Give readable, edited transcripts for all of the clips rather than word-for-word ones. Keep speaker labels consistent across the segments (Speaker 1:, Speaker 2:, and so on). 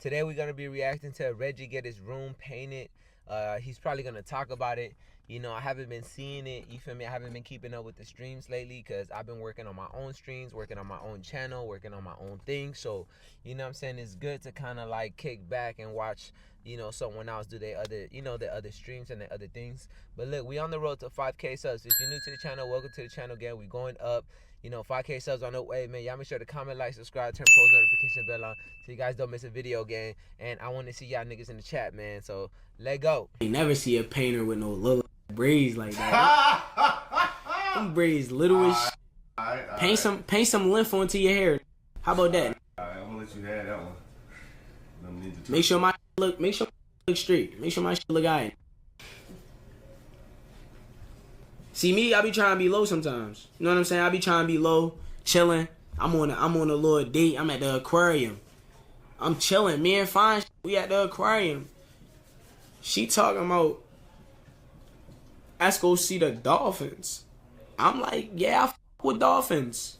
Speaker 1: Today we're gonna be reacting to Reggie get his room painted. He's probably gonna talk about it. You know, I haven't been seeing it, you feel me? I haven't been keeping up with the streams lately because I've been working on my own streams, working on my own channel, working on my own thing. So, you know what I'm saying? It's good to kind of like kick back and watch, you know, someone else do their other, you know, their other streams and their other things. But look, we on the road to 5K subs. If you're new to the channel, welcome to the channel again. We going up. You know, 5K subs on the way, man. Y'all make sure to comment, like, subscribe, turn post notification bell on so you guys don't miss a video game. And I want to see y'all niggas in the chat, man. So, let go.
Speaker 2: You never see a painter with no little braids like that. Them braids little as paint some length onto your hair. How about that?
Speaker 3: Alright, I'm gonna let you have that one.
Speaker 2: Make sure my look straight. Make sure my shit look alright. See me, I be trying to be low sometimes. You know what I'm saying? I be trying to be low, chilling. I'm on a little date. I'm at the aquarium. I'm chilling. Me and Fine, we at the aquarium. She talking about, let's go see the dolphins. I'm like, yeah, I fuck with dolphins.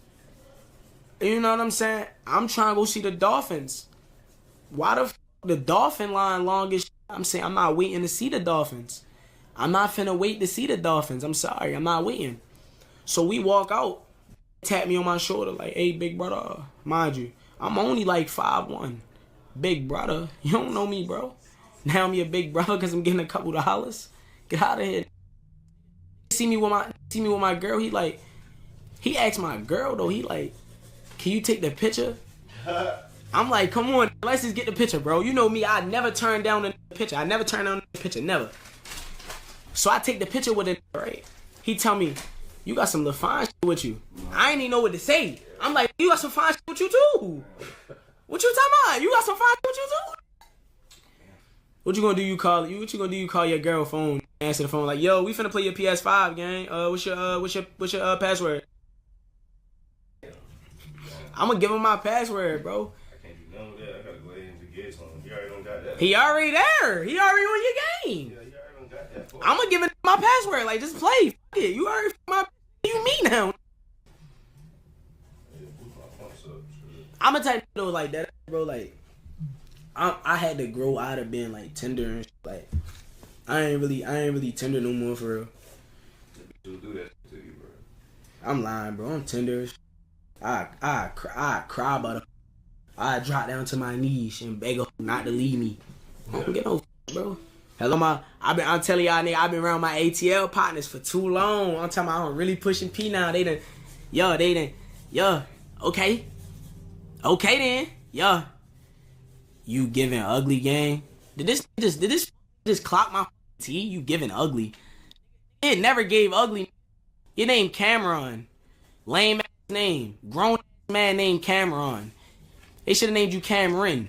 Speaker 2: You know what I'm saying? I'm trying to go see the dolphins. Why the fuck the dolphin line long as shit? I'm saying I'm not waiting to see the dolphins. I'm not finna wait to see the dolphins. I'm sorry, I'm not waiting. So we walk out, tap me on my shoulder like, hey, big brother. Mind you, I'm only like 5'1". Big brother, you don't know me, bro. Now I'm your big brother because I'm getting a couple dollars. Get out of here. See me with my girl. He asked my girl though. He like, can you take the picture? I'm like, come on, let's just get the picture, bro. You know me, I never turn down the picture. I never turn down the picture, never. So I take the picture with it, right? He tell me, you got some little fine shit with you. I ain't even know what to say. I'm like, you got some fine shit with you too. What you talking about? You got some fine shit with you too? What you gonna do? What you gonna do? You call your girl phone, answer the phone like, yo, we finna play your PS5 gang. What's your password? I'm gonna give him my password, bro.
Speaker 3: I can't do none of that. I gotta go ahead and get some. He already don't got that.
Speaker 2: He already there. He already on your game.
Speaker 3: Yeah, he already don't got that.
Speaker 2: I'm gonna give him my password. Like, just play. Fuck it. You already my. What do you mean now? I'm a type though like that, bro. Like, I had to grow out of being like tender and shit. Like, I ain't really tender no more for real.
Speaker 3: She'll do that to you, bro.
Speaker 2: I'm lying, bro. I'm tender as shit. I cry about it. I drop down to my knees and beg her not to leave me. I don't get no bro. Hello, I'm telling y'all, nigga, I've been around my ATL partners for too long. I'm talking about I'm really pushing P now. They done, okay then, you giving ugly gang? Did this just clock my T? You giving ugly? It never gave ugly. Your name Cameron, lame ass name, grown man named Cameron. They should have named you Cameron,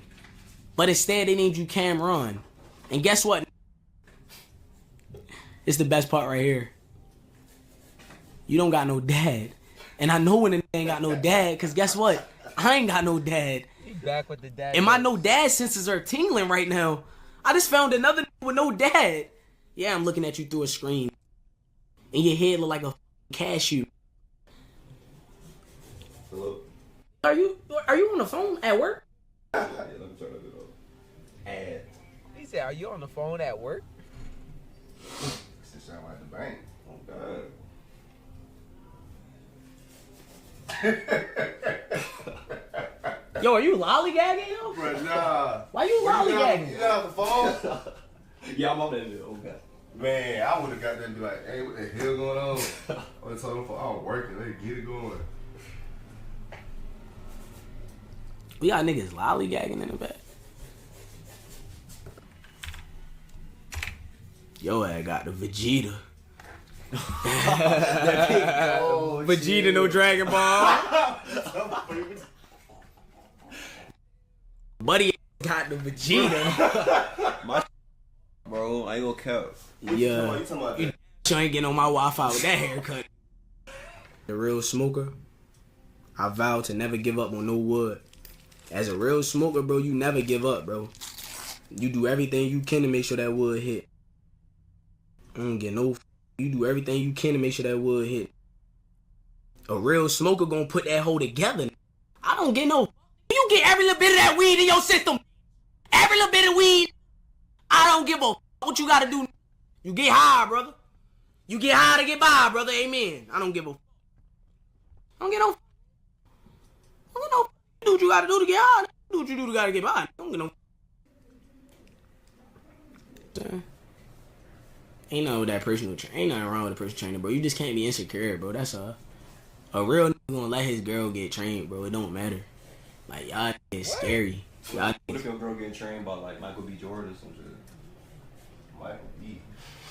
Speaker 2: but instead they named you Cameron. And guess what? It's the best part right here. You don't got no dad. And I know when a nigga ain't got no dad, because guess what? I ain't got no dad.
Speaker 1: He back with the dad.
Speaker 2: And my no dad senses are tingling right now. I just found another nigga with no dad. Yeah, I'm looking at you through a screen. And your head look like a cashew.
Speaker 3: Hello?
Speaker 2: Are you on the phone at work?
Speaker 3: Yeah, let me turn it off. Ad.
Speaker 1: He said, are you on the phone at work?
Speaker 3: This sound like the bank. Oh, God.
Speaker 2: Yo, are you lollygagging, yo?
Speaker 3: Bro, nah.
Speaker 2: Why you lollygagging?
Speaker 3: You got off the phone?
Speaker 4: Yeah, I'm on that. Oh, God.
Speaker 3: Man, I would have got there and be like, hey, what the hell going on? I would have told them, I'm working. Let's get it going.
Speaker 2: We got niggas lollygagging in the back. Yo, I got the Vegeta.
Speaker 3: Oh,
Speaker 2: Vegeta,
Speaker 3: shit.
Speaker 2: no Dragon Ball. Buddy got the Vegeta.
Speaker 4: My bro, I ain't gonna count.
Speaker 2: Yeah.
Speaker 3: You talking about
Speaker 2: You ain't getting on my Wi-Fi with that haircut. The real smoker, I vow to never give up on no wood. As a real smoker, bro, you never give up, bro. You do everything you can to make sure that wood hit. I don't get no. You do everything you can to make sure that wood hit. A real smoker gonna put that hoe together. I don't get no. You get every little bit of that weed in your system. don't give a what you gotta do. You get high, brother. You get high to get by, brother. Amen. I don't give a. I don't get no. I don't get no. Do what you gotta do to get high. Do what you do to gotta get by. I don't get no. Ain't nothing with that personal ain't nothing wrong with the personal trainer, bro. You just can't be insecure, bro. That's a real nigga gonna let his girl get trained, bro. It don't matter. Like y'all is scary. Y'all
Speaker 4: What if your girl getting trained by like Michael B. Jordan or some shit? Michael B.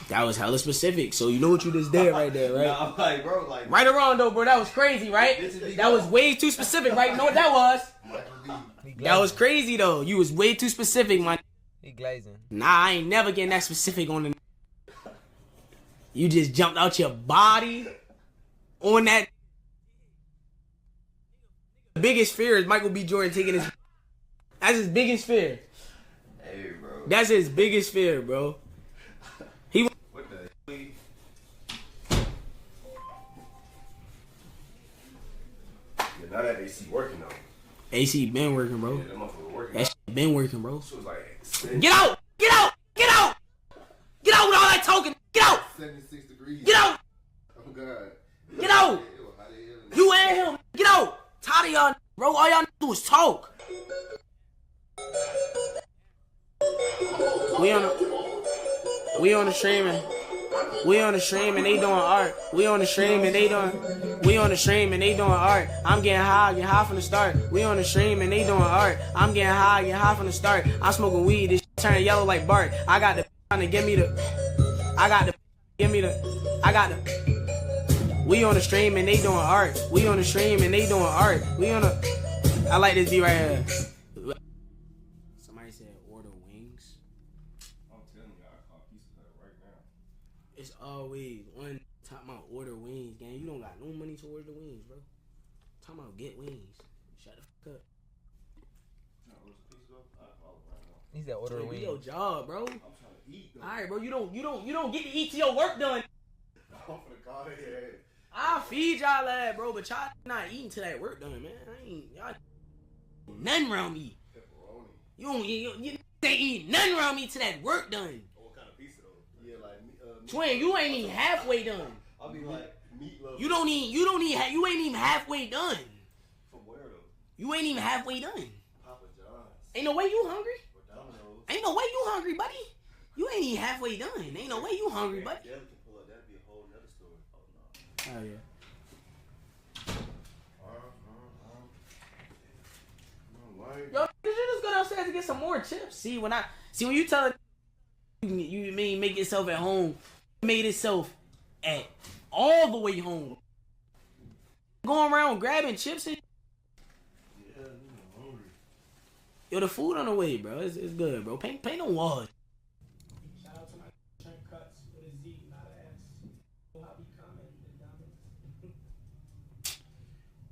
Speaker 2: That was hella specific, so you know what you just did right there, right?
Speaker 4: Nah, I'm like, bro, like
Speaker 2: Right or wrong though, bro. That was crazy, right? That was way too specific, right? You know what that was? That was crazy though. You was way too specific, man.
Speaker 1: He glazing.
Speaker 2: Nah, I ain't never getting that specific on the. You just jumped out your body on that. The biggest fear is Michael B. Jordan taking his. That's his biggest fear.
Speaker 4: Hey, bro.
Speaker 2: That's his biggest fear, bro.
Speaker 4: What the?
Speaker 3: Yeah, now that AC working though.
Speaker 2: AC been working, bro.
Speaker 3: Yeah, that motherfucker working.
Speaker 2: That shit been working, bro.
Speaker 3: It was like
Speaker 2: Get out! Get out! Get out! Get out with all that talking! Get out!
Speaker 3: 76 degrees.
Speaker 2: Get out!
Speaker 3: Oh God.
Speaker 2: Get out!
Speaker 3: It was hot as hell.
Speaker 2: You and him! Get out! Tired of y'all, bro. All y'all do is talk. We on the streaming. We on the stream and they doing art. We on the stream and they doing art. I'm getting high from the start. We on the stream and they doing art. I'm getting high from the start. I'm smoking weed, this shit turning yellow like Bart. I got the trying to give me the. We on the stream and they doing art. We on the stream and they doing art. I like this beat right here. Somebody said order wings.
Speaker 3: I'm telling you, I call pieces of that right now.
Speaker 2: It's always one talking about order wings, gang. You don't got no money to order the wings, bro. Talking about get wings. Shut the fuck up.
Speaker 3: No, where's the pieces of? I call it right now.
Speaker 1: He said order
Speaker 2: Do
Speaker 1: wings.
Speaker 2: your job, bro.
Speaker 3: I'm trying to eat though.
Speaker 2: Alright, bro. You don't get to eat till your work done.
Speaker 3: I'm finna call it. Yeah.
Speaker 2: I'll feed y'all that, bro, but y'all not eating till that work done, man. Y'all nothing around me.
Speaker 3: Pepperoni.
Speaker 2: You ain't eating nothing around me till that work done.
Speaker 3: What kind of pizza though? Yeah, like
Speaker 2: Twin, you ain't even halfway done.
Speaker 3: I'll be like meatloaf.
Speaker 2: You ain't even halfway done.
Speaker 3: From where though?
Speaker 2: You ain't even halfway done.
Speaker 3: Papa John's.
Speaker 2: Ain't no way you hungry.
Speaker 3: Or Domino's.
Speaker 2: Ain't no way you hungry, buddy. You ain't even halfway done. Ain't no way you hungry, buddy.
Speaker 3: Yeah, we can pull up. That'd be a whole nother story. Oh no.
Speaker 2: Oh yeah. Yo, did you just go downstairs to get some more chips? See when you tell it, you mean make yourself at home, made itself at all the way home. Going around grabbing chips and
Speaker 3: Yeah, I'm hungry.
Speaker 2: yo, the food on the way, bro. It's good, bro. Paint no walls.
Speaker 5: Shout out to my Trent Cuts with a Z, not an S. I'll be commenting,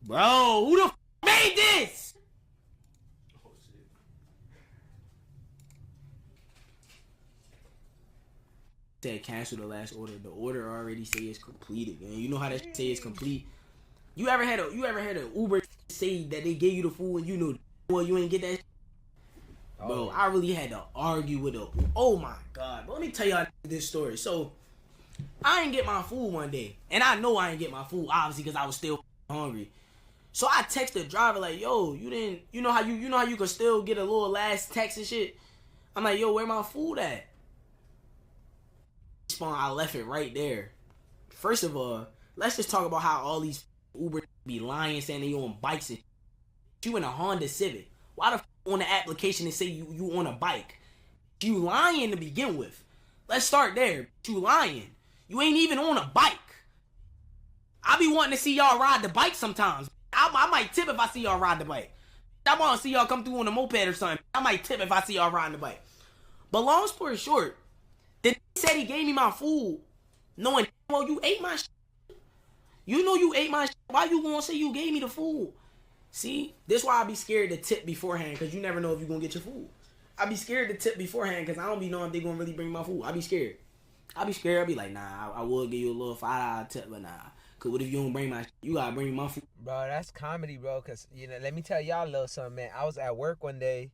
Speaker 2: Bro, who the made this?
Speaker 3: Oh shit.
Speaker 2: Said cancel the last order. The order already say it's completed, man. You know how that shit say it's complete. You ever had a Uber say that they gave you the food and you know boy you ain't get that shit? Bro, I really had to argue with a. Oh my god, bro. Let me tell y'all this story. So I ain't get my food one day, and I know I ain't get my food obviously because I was still hungry. So I text the driver like, yo, you know how you can still get a little last text and shit. I'm like, yo, where my food at? I left it right there. First of all, let's just talk about how all these Uber be lying saying they on bikes and you in a Honda Civic. Why the f on the application and say you on a bike? You lying to begin with. Let's start there. You lying. You ain't even on a bike. I be wanting to see y'all ride the bike sometimes. I might tip if I see y'all ride the bike. I want to see y'all come through on a moped or something. I might tip if I see y'all riding the bike. But long story short, the said he gave me my food knowing, well, you ate my shit. You know you ate my shit. Why you gonna say you gave me the food? See, this why I be scared to tip beforehand, because you never know if you gonna get your food. I be scared to tip beforehand because I don't be knowing if they gonna really bring my food. I be scared. I be like, nah, I will give you a little $5 tip, but nah. Cause what if you don't bring my shit? You gotta bring my food.
Speaker 1: Bro, that's comedy, bro. Cause you know, let me tell y'all a little something, man. I was at work one day.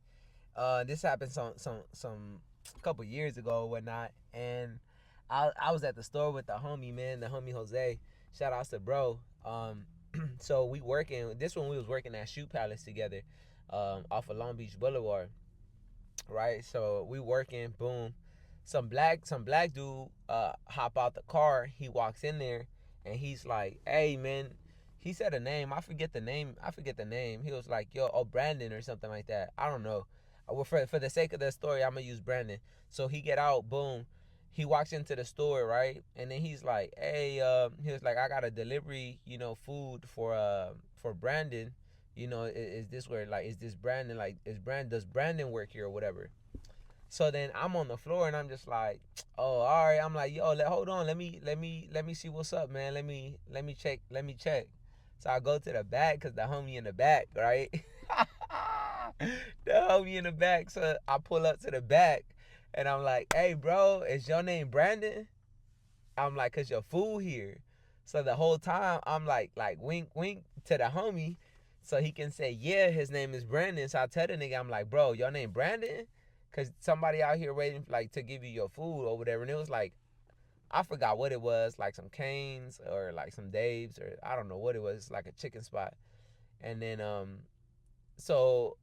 Speaker 1: This happened some couple years ago or whatnot, and I was at the store with the homie, man, the homie Jose. Shout outs to bro. So we working. This one we was working at Shoe Palace together, off of Long Beach Boulevard, right? So we working. Boom. Some black dude hop out the car. He walks in there, and he's like, "Hey, man." He said a name. I forget the name. He was like, "Yo, oh, Brandon," or something like that. I don't know. Well, for the sake of the story, I'm gonna use Brandon. So he get out, boom. He walks into the store, right? And then he's like, "Hey," he was like, "I got a delivery, food for Brandon. Is this where, like, is this Brandon, like, does Brandon work here or whatever?" So then I'm on the floor and I'm just like, "Oh, all right." I'm like, "Yo, hold on, let me see what's up, man. Let me check. So I go to the back because the homie in the back, right? The homie in the back. So I pull up to the back and I'm like, "Hey, bro, is your name Brandon?" I'm like, "Cause your food here." So the whole time I'm like wink to the homie so he can say, "Yeah, his name is Brandon." So I tell the nigga, I'm like, "Bro, your name Brandon? Cause somebody out here waiting like to give you your food or whatever." And it was like, I forgot what it was, like some Canes or like some Dave's or I don't know what it was, like a chicken spot. And then so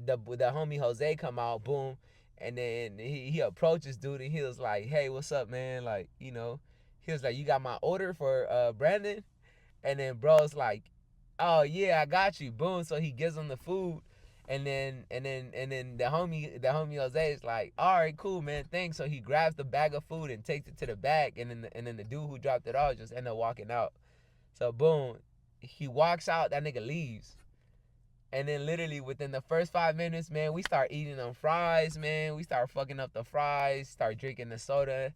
Speaker 1: the homie Jose come out, boom, and then he approaches dude and he was like, "Hey, what's up, man?" Like, he was like, "You got my order for Brandon?" And then bro's like, "Oh yeah, I got you." Boom. So he gives him the food. And then the homie Jose is like, "All right, cool, man, thanks." So he grabs the bag of food and takes it to the bag, and then the dude who dropped it off just end up walking out. So boom, he walks out, that nigga leaves. And then literally within the first 5 minutes, man, we start eating them fries, man. We start fucking up the fries, start drinking the soda.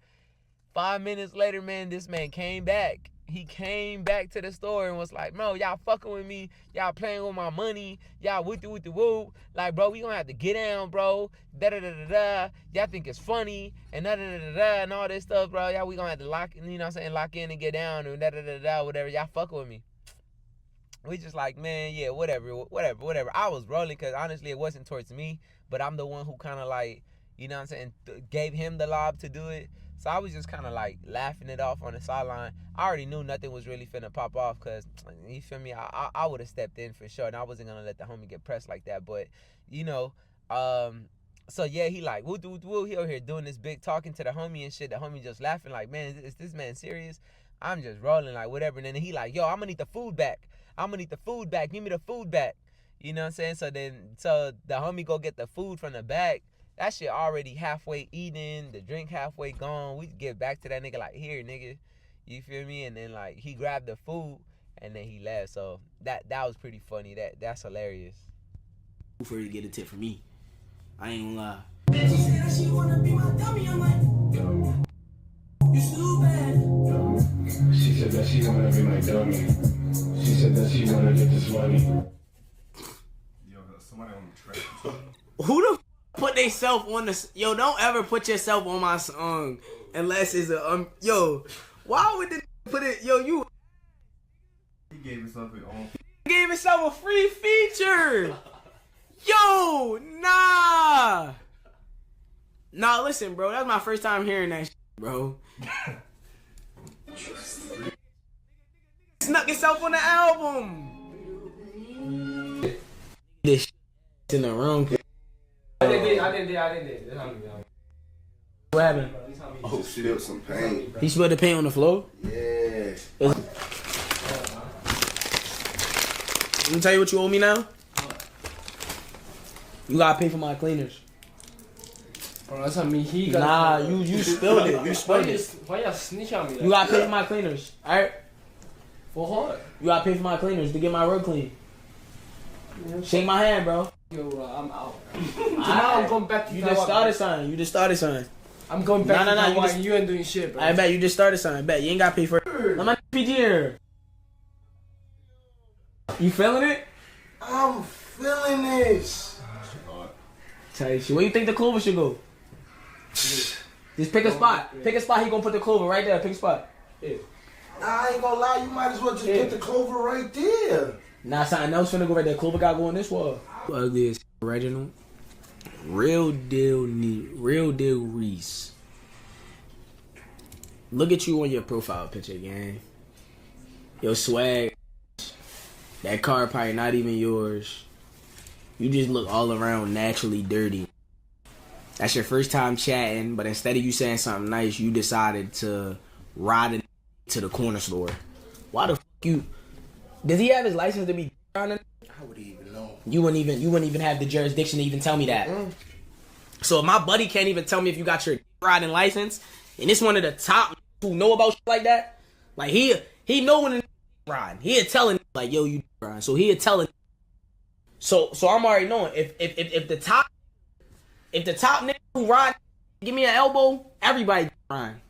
Speaker 1: 5 minutes later, man, this man came back. He came back to the store and was like, "Bro, y'all fucking with me. Y'all playing with my money. Y'all woo. Like, bro, we gonna have to get down, bro. Da-da-da-da-da. Y'all think it's funny and da-da-da-da-da and all this stuff, bro. Y'all, we gonna have to lock in and get down and da-da-da-da, whatever. Y'all fucking with me." We just like, man, yeah, whatever. I was rolling because honestly it wasn't towards me, but I'm the one who kind of like, gave him the lob to do it. So I was just kind of like laughing it off on the sideline. I already knew nothing was really finna pop off because, you feel me, I would have stepped in for sure, and I wasn't going to let the homie get pressed like that. But, so yeah, he like, woo, he over here doing this big talking to the homie and shit. The homie just laughing like, "Man, is this man serious?" I'm just rolling like, whatever. And then he like, "Yo, I'm going to need the food back. Give me the food back." You know what I'm saying? So the homie go get the food from the back. That shit already halfway eaten, the drink halfway gone. We get back to that nigga like, "Here, nigga." You feel me? And then like he grabbed the food and then he left. So that was pretty funny. That's hilarious.
Speaker 2: For you to get a tip from me, I ain't gonna lie.
Speaker 6: She said that she wanna be my dummy. I'm like, you stupid.
Speaker 7: She said that she wanna be my dummy. She said that she wanna get this money.
Speaker 3: Yo, somebody on the track.
Speaker 2: Who the put they self on the... Yo, don't ever put yourself on my song unless it's a... Yo, why would they put it... Yo, you...
Speaker 3: He gave himself his own.
Speaker 2: He gave himself a free feature. Yo, nah. Nah, listen, bro. That's my first time hearing that shit, bro. Snuck himself on the album. This shit in the room.
Speaker 5: I didn't.
Speaker 2: What happened?
Speaker 3: Oh, spilled some paint.
Speaker 2: He spilled the paint on the floor?
Speaker 3: Yeah.
Speaker 2: Let me tell you what you owe me now. You gotta pay for my cleaners.
Speaker 5: Bro, that's on me. He got.
Speaker 2: Nah, you spilled it. You spilled it.
Speaker 5: Why y'all snitch on me? Like
Speaker 2: You gotta pay for my cleaners. Alright?
Speaker 5: For what?
Speaker 2: You gotta pay for my cleaners to get my rug clean. Shake my hand, bro.
Speaker 5: Yo, I'm out. So now I'm going back to
Speaker 2: You just started something.
Speaker 5: I'm going back to
Speaker 2: Nah,
Speaker 5: Taiwan. You ain't doing shit, bro.
Speaker 2: I bet you just started something. I bet you ain't gotta pay for it. Let my PG here. You feeling it?
Speaker 3: I'm feeling this.
Speaker 2: Tell you shit. Where you think the clover should go? Just pick a spot. Pick a spot. He gonna put the clover right there. Pick a spot.
Speaker 5: Yeah.
Speaker 3: I ain't gonna lie, you might as well just put the clover right there.
Speaker 2: Nah, something else finna go right there. Clover got going this wall. Ugly as Reginald. Real deal Reese. Look at you on your profile picture, gang. Your swag. That car probably not even yours. You just look all around naturally dirty. That's your first time chatting, but instead of you saying something nice, you decided to ride it to the corner store. Why the fuck you? Does he have his license to be driving?
Speaker 8: I wouldn't even know.
Speaker 2: You wouldn't even have the jurisdiction to even tell me that. So if my buddy can't even tell me if you got your riding license, and it's one of the top who know about shit like that, like he know when riding. He'll telling like, yo, you riding. So he'll telling. So I'm already knowing if the top nigga who ride give me an elbow, everybody riding.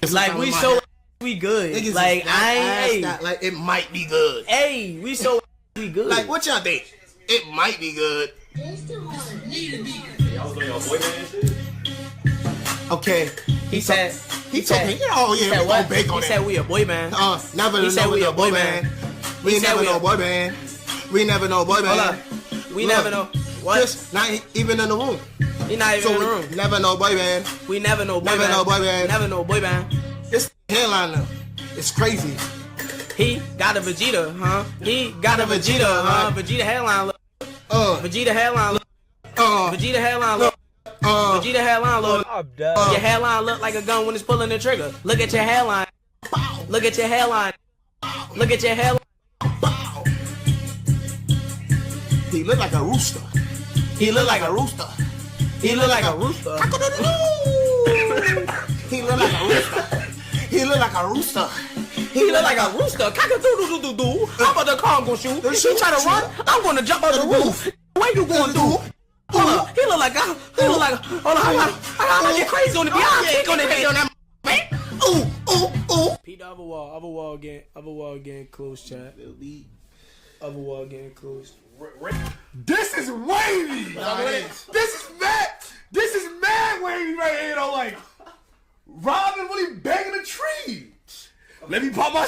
Speaker 2: It's like we so we good.
Speaker 8: Niggas
Speaker 2: like
Speaker 8: I
Speaker 2: ain't
Speaker 8: that, like it might be good.
Speaker 2: Hey, we so we good.
Speaker 8: Like what y'all think? It might be good.
Speaker 4: Y'all was on your boy band shit?
Speaker 2: Okay. He said,
Speaker 8: oh yeah,
Speaker 2: he
Speaker 8: we
Speaker 2: said
Speaker 8: gonna
Speaker 2: what?
Speaker 8: bake on
Speaker 2: He
Speaker 8: that.
Speaker 2: said we a boy band.
Speaker 8: Never
Speaker 2: He
Speaker 8: know
Speaker 2: said we
Speaker 8: we
Speaker 2: a
Speaker 8: a boy
Speaker 2: boy
Speaker 8: band.
Speaker 2: band.
Speaker 8: We
Speaker 2: He said
Speaker 8: never
Speaker 2: we
Speaker 8: know
Speaker 2: a-
Speaker 8: boy band. We never know boy
Speaker 2: Hold
Speaker 8: band.
Speaker 2: up. We
Speaker 8: Look,
Speaker 2: never know. What?
Speaker 8: Just not even in the room.
Speaker 2: He not even
Speaker 8: So
Speaker 2: in the
Speaker 8: we
Speaker 2: room.
Speaker 8: never know boy band.
Speaker 2: We never know boy
Speaker 8: Never
Speaker 2: band.
Speaker 8: know boy band.
Speaker 2: Never know boy band.
Speaker 8: This hairline though, it's crazy.
Speaker 2: He got a Vegeta, huh? He got a Vegeta, huh? Vegeta hairline look. Vegeta hairline look. Vegeta hairline look. Vegeta hairline look.
Speaker 1: I'm done.
Speaker 2: Your hairline look like a gun when it's pulling the trigger. Look at your hairline. Look at your hairline. Look at your hairline.
Speaker 8: He look like a rooster.
Speaker 2: He look like a
Speaker 8: rooster.
Speaker 2: He look like a rooster.
Speaker 8: He look like a rooster. He look like a rooster.
Speaker 2: He look like a rooster. Cock-a-doodle-doo-doo-doo. I'm about to car and go shoot. If she try to run, I'm gonna jump on the roof. What you gonna do? Hold up. He look like hold on. I gotta get crazy on the beyond. Kick on the head on that man. Ooh. Pete, the other wall getting close, chat. Other wall getting close.
Speaker 9: This is wavy. This is mad wavy right here. Though, like Robin really banging a tree. Let me pop my